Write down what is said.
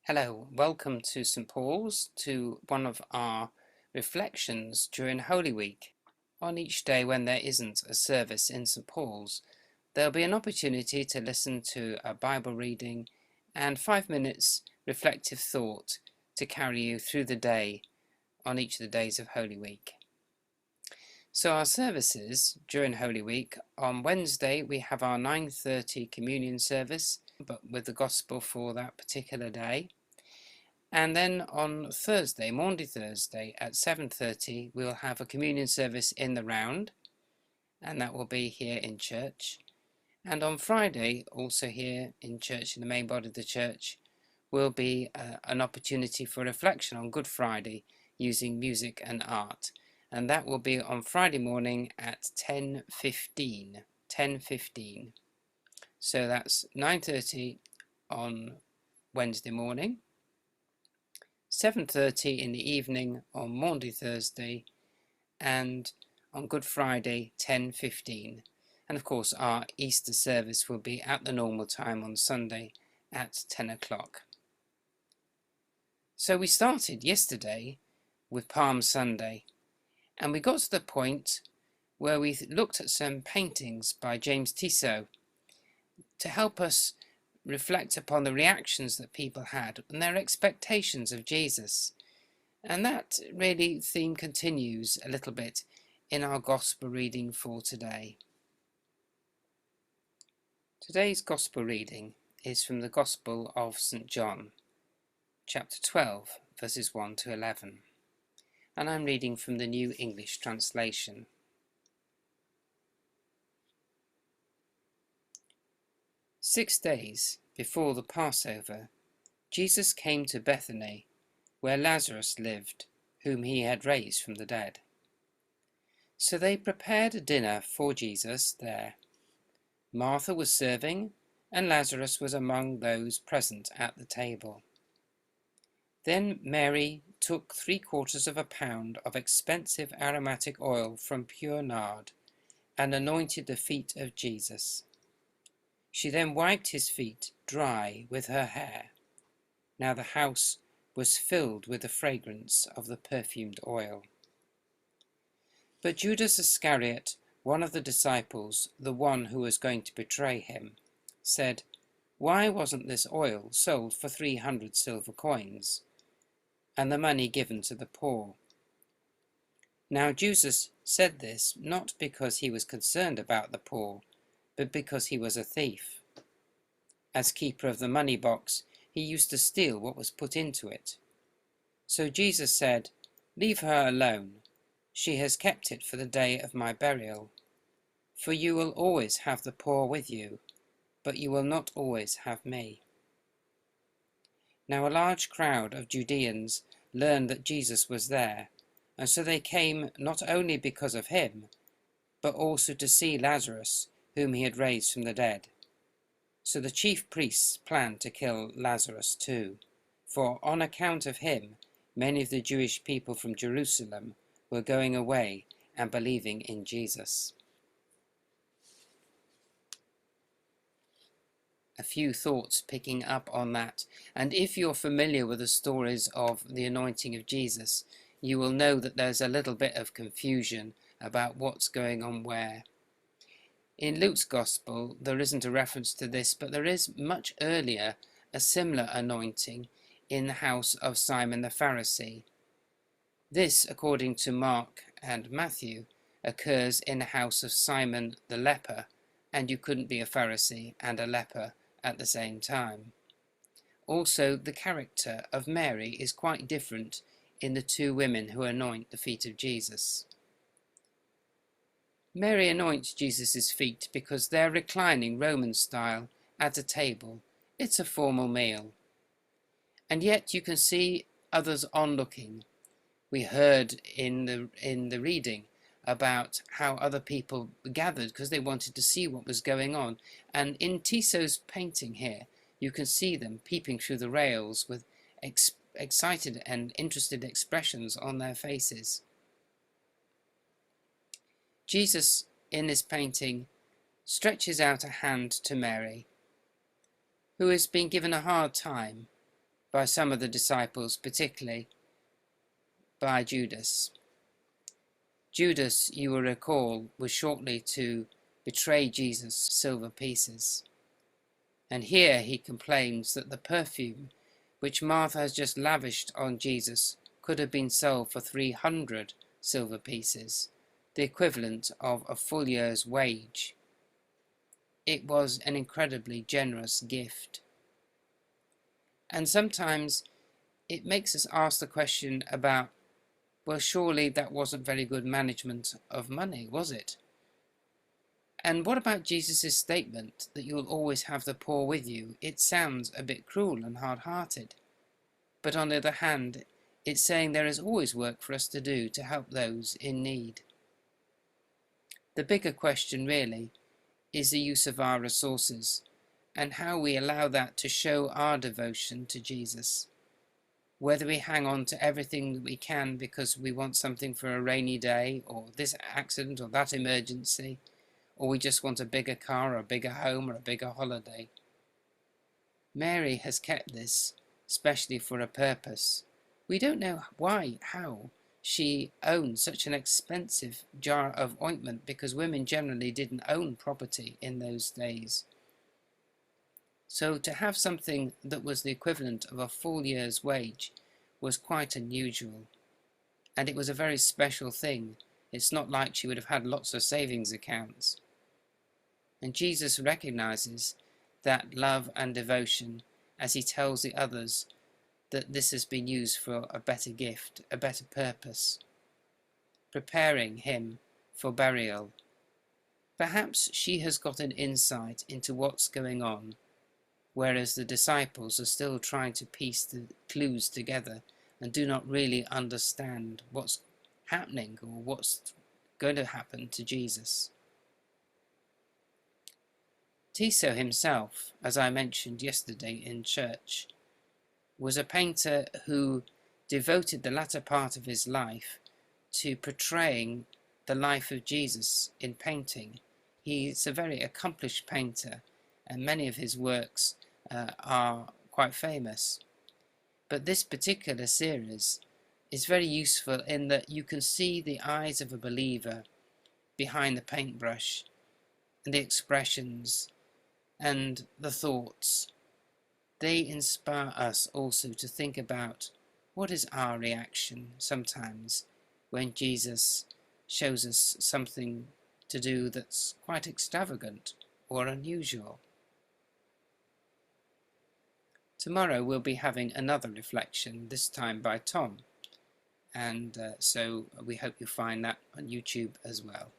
Hello, welcome to St. Paul's, to one of our reflections during Holy Week. On each day when there isn't a service in St. Paul's, there'll be an opportunity to listen to a Bible reading and 5 minutes reflective thought to carry you through the day on each of the days of Holy Week. So our services during Holy Week, on Wednesday we have our 9:30 communion service, but with the Gospel for that particular day. And then on Thursday, Maundy Thursday at 7:30, we'll have a communion service in the round, and that will be here in church. And on Friday, also here in church, in the main body of the church, will be an opportunity for reflection on Good Friday using music and art. And that will be on Friday morning at 10:15. 10:15. So that's 9:30 on Wednesday morning, 7:30 in the evening on Maundy Thursday, and on Good Friday 10:15. And of course our Easter service will be at the normal time on Sunday at 10 o'clock. So we started yesterday with Palm Sunday, and we got to the point where we looked at some paintings by James Tissot to help us reflect upon the reactions that people had and their expectations of Jesus. And that really theme continues a little bit in our Gospel reading for today. Today's Gospel reading is from the Gospel of St. John, chapter 12, verses 1 to 11. And I'm reading from the New English Translation. "6 days before the Passover, Jesus came to Bethany, where Lazarus lived, whom he had raised from the dead. So they prepared a dinner for Jesus there. Martha was serving, and Lazarus was among those present at the table. Then Mary took 3/4 of a pound of expensive aromatic oil from pure nard, and anointed the feet of Jesus. She then wiped his feet dry with her hair. Now the house was filled with the fragrance of the perfumed oil. But Judas Iscariot, one of the disciples, the one who was going to betray him, said, 'Why wasn't this oil sold for 300 silver coins, and the money given to the poor?' Now Judas said this not because he was concerned about the poor, but because he was a thief. As keeper of the money box, he used to steal what was put into it. So Jesus said, 'Leave her alone. She has kept it for the day of my burial. For you will always have the poor with you, but you will not always have me.' Now a large crowd of Judeans learned that Jesus was there, and so they came not only because of him, but also to see Lazarus, whom he had raised from the dead. So the chief priests planned to kill Lazarus too, for on account of him, many of the Jewish people from Jerusalem were going away and believing in Jesus." A few thoughts picking up on that, and if you're familiar with the stories of the anointing of Jesus, you will know that there's a little bit of confusion about what's going on where. In Luke's Gospel, there isn't a reference to this, but there is much earlier a similar anointing in the house of Simon the Pharisee. This, according to Mark and Matthew, occurs in the house of Simon the leper, and you couldn't be a Pharisee and a leper at the same time. Also, the character of Mary is quite different in the two women who anoint the feet of Jesus. Mary anoints Jesus' feet because they're reclining Roman style at a table. It's a formal meal. And yet you can see others onlooking. We heard in the reading about how other people gathered because they wanted to see what was going on. And in Tissot's painting here, you can see them peeping through the rails with excited and interested expressions on their faces. Jesus, in this painting, stretches out a hand to Mary, who has been given a hard time, by some of the disciples, particularly by Judas. Judas, you will recall, was shortly to betray Jesus' silver pieces. And here he complains that the perfume which Martha has just lavished on Jesus could have been sold for 300 silver pieces, the equivalent of a full year's wage. It was an incredibly generous gift. And sometimes it makes us ask the question about, well, surely that wasn't very good management of money, was it? And what about Jesus' statement that you'll always have the poor with you? It sounds a bit cruel and hard-hearted. But on the other hand, it's saying there is always work for us to do to help those in need. The bigger question really is the use of our resources and how we allow that to show our devotion to Jesus. Whether we hang on to everything that we can because we want something for a rainy day or this accident or that emergency, or we just want a bigger car or a bigger home or a bigger holiday. Mary has kept this, especially for a purpose. We don't know how she owned such an expensive jar of ointment, because women generally didn't own property in those days. So to have something that was the equivalent of a full year's wage was quite unusual. And it was a very special thing. It's not like she would have had lots of savings accounts. And Jesus recognizes that love and devotion as he tells the others that this has been used for a better gift, a better purpose, preparing him for burial. Perhaps she has got an insight into what's going on, whereas the disciples are still trying to piece the clues together and do not really understand what's happening or what's going to happen to Jesus. Tissot himself, as I mentioned yesterday in church, was a painter who devoted the latter part of his life to portraying the life of Jesus in painting. He's a very accomplished painter, and many of his works are quite famous. But this particular series is very useful in that you can see the eyes of a believer behind the paintbrush, and the expressions and the thoughts. They inspire us also to think about what is our reaction sometimes when Jesus shows us something to do that's quite extravagant or unusual. Tomorrow we'll be having another reflection, this time by Tom, and so we hope you find that on YouTube as well.